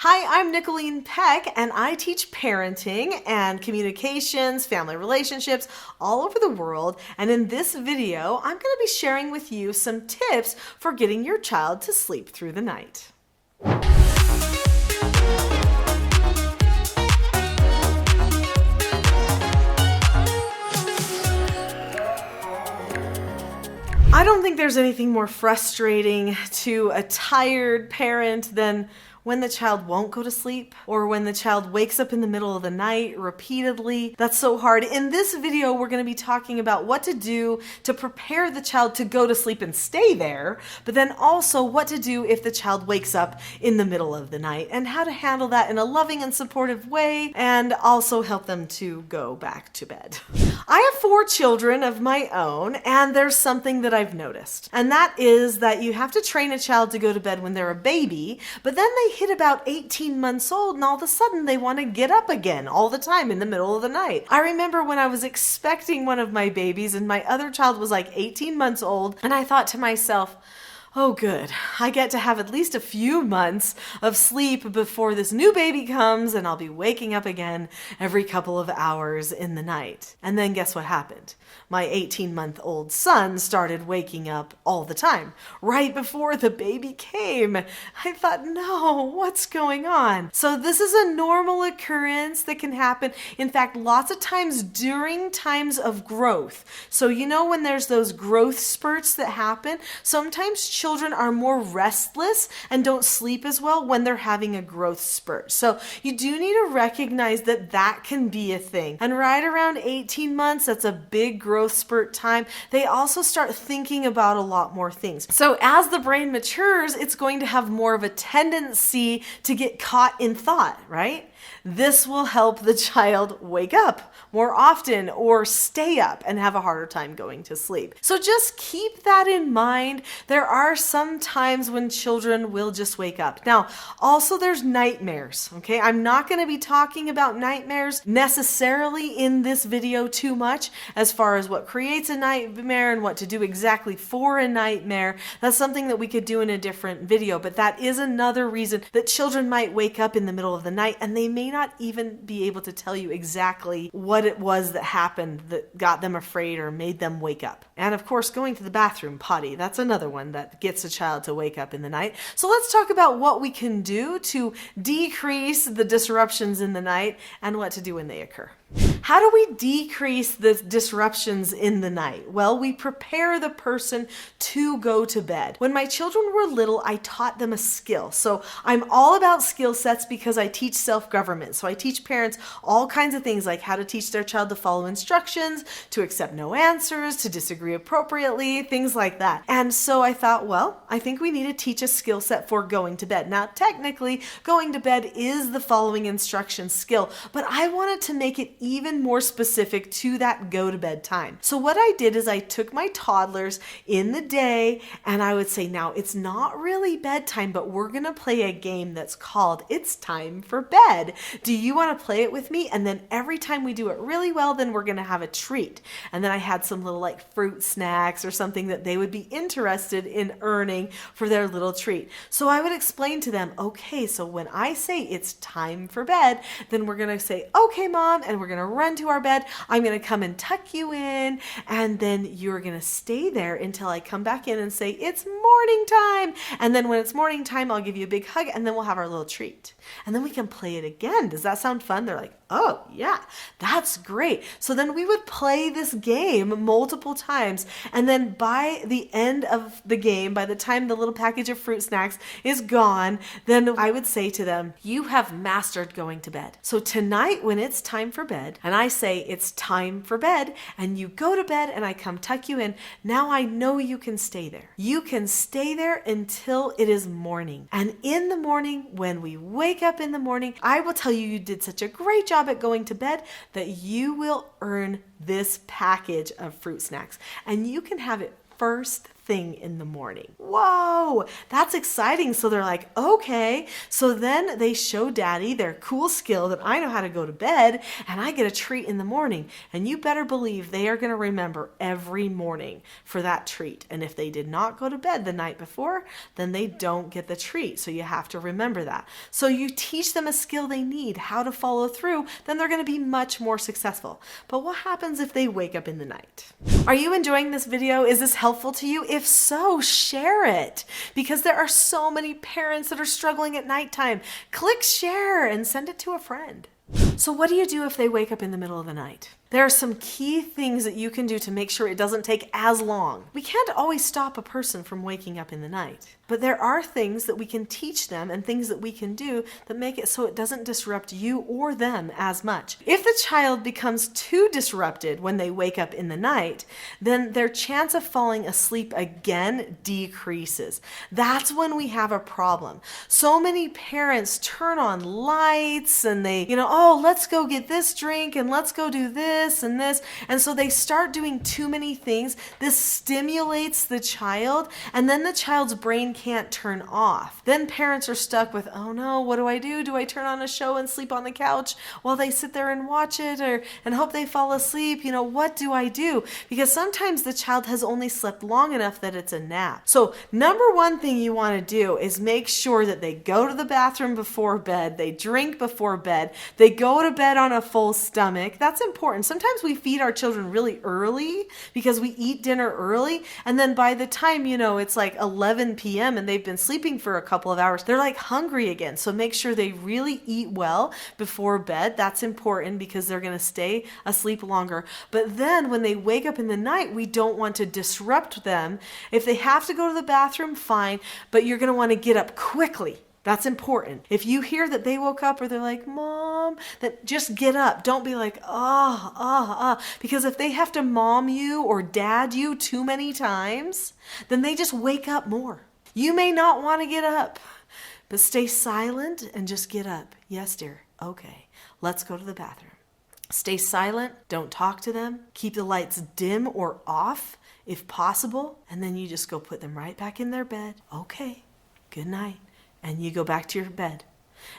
Hi, I'm Nicholeen Peck, and I teach parenting and communications, family relationships all over the world. And in this video, I'm going to be sharing with you some tips for getting your child to sleep through the night. I don't think there's anything more frustrating to a tired parent than when the child won't go to sleep or when the child wakes up in the middle of the night repeatedly. That's so hard. In this video, we're going to be talking about what to do to prepare the child to go to sleep and stay there, but then also what to do if the child wakes up in the middle of the night and how to handle that in a loving and supportive way and also help them to go back to bed. I have 4 children of my own, and there's something that I've noticed, and that is that you have to train a child to go to bed when they're a baby, but then they hit about 18 months old and all of a sudden they want to get up again all the time in the middle of the night. I remember when I was expecting one of my babies and my other child was like 18 months old, and I thought to myself, oh good, I get to have at least a few months of sleep before this new baby comes and I'll be waking up again every couple of hours in the night. And then guess what happened? My 18-month-old son started waking up all the time, right before the baby came. I thought, no, what's going on? So this is a normal occurrence that can happen. In fact, lots of times during times of growth. So you know when there's those growth spurts that happen, sometimes children are more restless and don't sleep as well when they're having a growth spurt. So you do need to recognize that that can be a thing. And right around 18 months, that's a big growth spurt time. They also start thinking about a lot more things. So as the brain matures, it's going to have more of a tendency to get caught in thought, right? This will help the child wake up more often or stay up and have a harder time going to sleep. So just keep that in mind. There are some times when children will just wake up. Now, also there's nightmares, okay? I'm not going to be talking about nightmares necessarily in this video too much as far as what creates a nightmare and what to do exactly for a nightmare. That's something that we could do in a different video, but that is another reason that children might wake up in the middle of the night and they may not even be able to tell you exactly what it was that happened that got them afraid or made them wake up. And of course, going to the bathroom, potty, that's another one that gets a child to wake up in the night. So let's talk about what we can do to decrease the disruptions in the night and what to do when they occur. How do we decrease the disruptions in the night? Well, we prepare the person to go to bed. When my children were little, I taught them a skill. So I'm all about skill sets because I teach self-government. So I teach parents all kinds of things like how to teach their child to follow instructions, to accept no answers, to disagree appropriately, things like that. And so I thought, well, I think we need to teach a skill set for going to bed. Now, technically, going to bed is the following instruction skill, but I wanted to make it even more specific to that go to bed time. So what I did is I took my toddlers in the day and I would say, now it's not really bedtime, but we're going to play a game that's called It's Time for Bed. Do you want to play it with me? And then every time we do it really well, then we're going to have a treat. And then I had some little like fruit snacks or something that they would be interested in earning for their little treat. So I would explain to them, okay, so when I say it's time for bed, then we're going to say, okay, mom, and we're going to run to our bed. I'm going to come and tuck you in, and then you're going to stay there until I come back in and say, it's morning time. And then when it's morning time, I'll give you a big hug, and then we'll have our little treat. And then we can play it again. Does that sound fun? They're like, oh yeah, that's great. So then we would play this game multiple times. And then by the end of the game, by the time the little package of fruit snacks is gone, then I would say to them, you have mastered going to bed. So tonight when it's time for bed, and I say it's time for bed, and you go to bed and I come tuck you in, now I know you can stay there. You can stay there until it is morning. And in the morning, when we wake up in the morning, I will tell you, you did such a great job at going to bed that you will earn this package of fruit snacks. And you can have it first thing in the morning. Whoa, that's exciting. So they're like, okay. So then they show daddy their cool skill that I know how to go to bed and I get a treat in the morning. And you better believe they are going to remember every morning for that treat. And if they did not go to bed the night before, then they don't get the treat. So you have to remember that. So you teach them a skill they need, how to follow through, then they're going to be much more successful. But what happens if they wake up in the night? Are you enjoying this video? Is this helpful to you? If so, share it, because there are so many parents that are struggling at nighttime. Click share and send it to a friend. So what do you do if they wake up in the middle of the night? There are some key things that you can do to make sure it doesn't take as long. We can't always stop a person from waking up in the night, but there are things that we can teach them and things that we can do that make it so it doesn't disrupt you or them as much. If the child becomes too disrupted when they wake up in the night, then their chance of falling asleep again decreases. That's when we have a problem. So many parents turn on lights and they, oh, let's go get this drink and let's go do this and this. And so they start doing too many things. This stimulates the child, and then the child's brain can't turn off. Then parents are stuck with, oh no, what do I do? Do I turn on a show and sleep on the couch while they sit there and watch it and hope they fall asleep? What do I do? Because sometimes the child has only slept long enough that it's a nap. So number one thing you want to do is make sure that they go to the bathroom before bed, they drink before bed, they go to bed on a full stomach. That's important. Sometimes we feed our children really early because we eat dinner early, and then by the time, it's like 11 p.m. and they've been sleeping for a couple of hours, they're like hungry again. So make sure they really eat well before bed. That's important because they're going to stay asleep longer. But then when they wake up in the night, we don't want to disrupt them. If they have to go to the bathroom, fine, but you're going to want to get up quickly. That's important. If you hear that they woke up or they're like, Mom, that just get up. Don't be like, because if they have to mom you or dad you too many times, then they just wake up more. You may not want to get up, but stay silent and just get up. Yes, dear. Okay, let's go to the bathroom. Stay silent. Don't talk to them. Keep the lights dim or off if possible. And then you just go put them right back in their bed. Okay, good night. And you go back to your bed.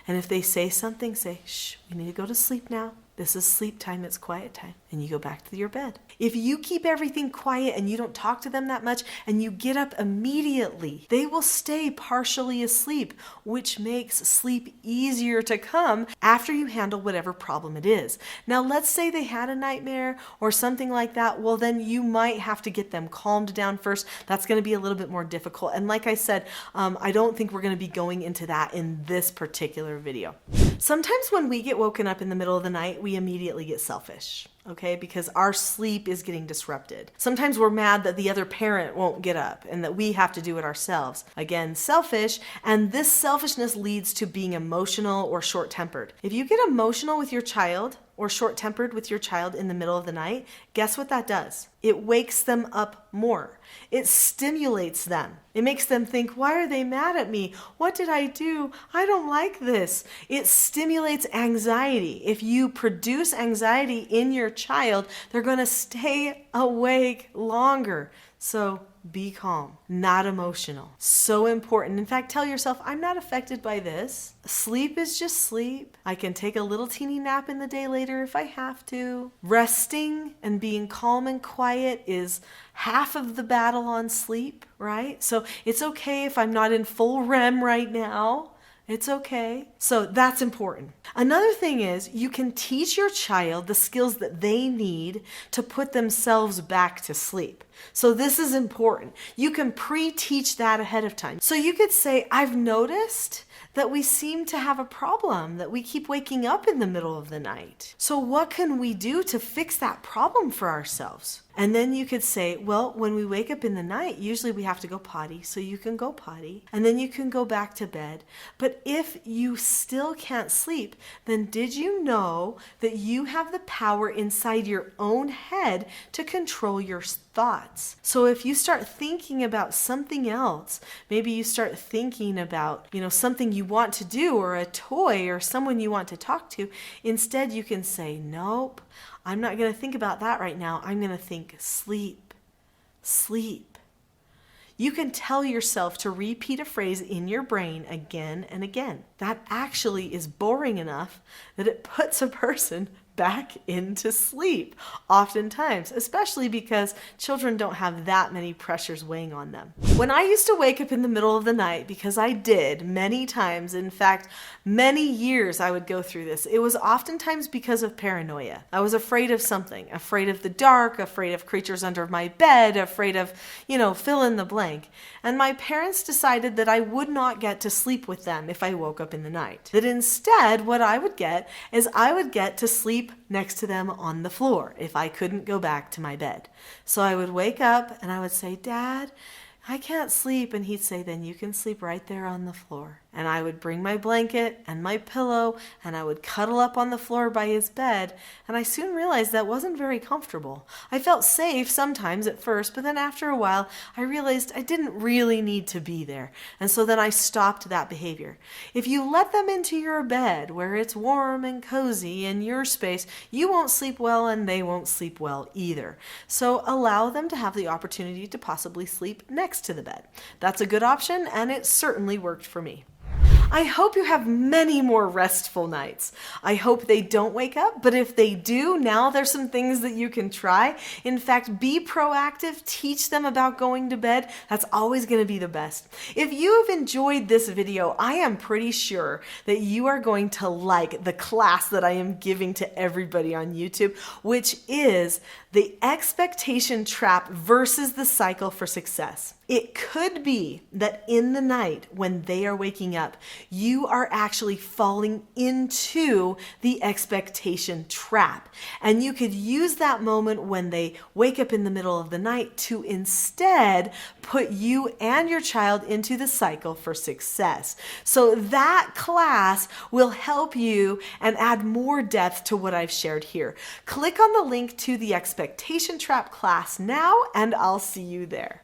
And if they say something, say, shh, we need to go to sleep now. This is sleep time, it's quiet time. And you go back to your bed. If you keep everything quiet and you don't talk to them that much and you get up immediately, they will stay partially asleep, which makes sleep easier to come after you handle whatever problem it is. Now, let's say they had a nightmare or something like that. Well, then you might have to get them calmed down first. That's going to be a little bit more difficult. And like I said, I don't think we're going to be going into that in this particular video. Sometimes when we get woken up in the middle of the night, we immediately get selfish, okay? Because our sleep is getting disrupted. Sometimes we're mad that the other parent won't get up and that we have to do it ourselves. Again, selfish, and this selfishness leads to being emotional or short-tempered. If you get emotional with your child or short-tempered with your child in the middle of the night, guess what that does? It wakes them up more. It stimulates them. It makes them think, why are they mad at me? What did I do? I don't like this. It stimulates anxiety. If you produce anxiety in your child, they're going to stay awake longer. So be calm, not emotional. So important. In fact, tell yourself, I'm not affected by this. Sleep is just sleep. I can take a little teeny nap in the day later if I have to. Resting and being calm and quiet is half of the battle on sleep, right? So it's okay if I'm not in full REM right now. It's okay. So that's important. Another thing is you can teach your child the skills that they need to put themselves back to sleep. So this is important. You can pre-teach that ahead of time. So you could say, I've noticed that we seem to have a problem, that we keep waking up in the middle of the night. So what can we do to fix that problem for ourselves? And then you could say, well, when we wake up in the night, usually we have to go potty, so you can go potty, and then you can go back to bed. But if you still can't sleep, then did you know that you have the power inside your own head to control your thoughts? So if you start thinking about something else, maybe you start thinking about, something you want to do or a toy or someone you want to talk to, instead you can say, nope, I'm not going to think about that right now. I'm going to think sleep, sleep. You can tell yourself to repeat a phrase in your brain again and again. That actually is boring enough that it puts a person back into sleep oftentimes, especially because children don't have that many pressures weighing on them. When I used to wake up in the middle of the night, because I did many times, in fact, many years I would go through this, it was oftentimes because of paranoia. I was afraid of something, afraid of the dark, afraid of creatures under my bed, afraid of, fill in the blank. And my parents decided that I would not get to sleep with them if I woke up in the night. That instead, what I would get is I would get to sleep next to them on the floor if I couldn't go back to my bed. So I would wake up and I would say, "Dad, I can't sleep." And he'd say, "Then you can sleep right there on the floor." And I would bring my blanket and my pillow and I would cuddle up on the floor by his bed. And I soon realized that wasn't very comfortable. I felt safe sometimes at first, but then after a while, I realized I didn't really need to be there. And so then I stopped that behavior. If you let them into your bed where it's warm and cozy in your space, you won't sleep well and they won't sleep well either. So allow them to have the opportunity to possibly sleep next to the bed. That's a good option, and it certainly worked for me. I hope you have many more restful nights. I hope they don't wake up, but if they do, now there's some things that you can try. In fact, be proactive, teach them about going to bed. That's always going to be the best. If you have enjoyed this video, I am pretty sure that you are going to like the class that I am giving to everybody on YouTube, which is the expectation trap versus the cycle for success. It could be that in the night when they are waking up, you are actually falling into the expectation trap. And you could use that moment when they wake up in the middle of the night to instead put you and your child into the cycle for success. So that class will help you and add more depth to what I've shared here. Click on the link to the expectation trap class now, and I'll see you there.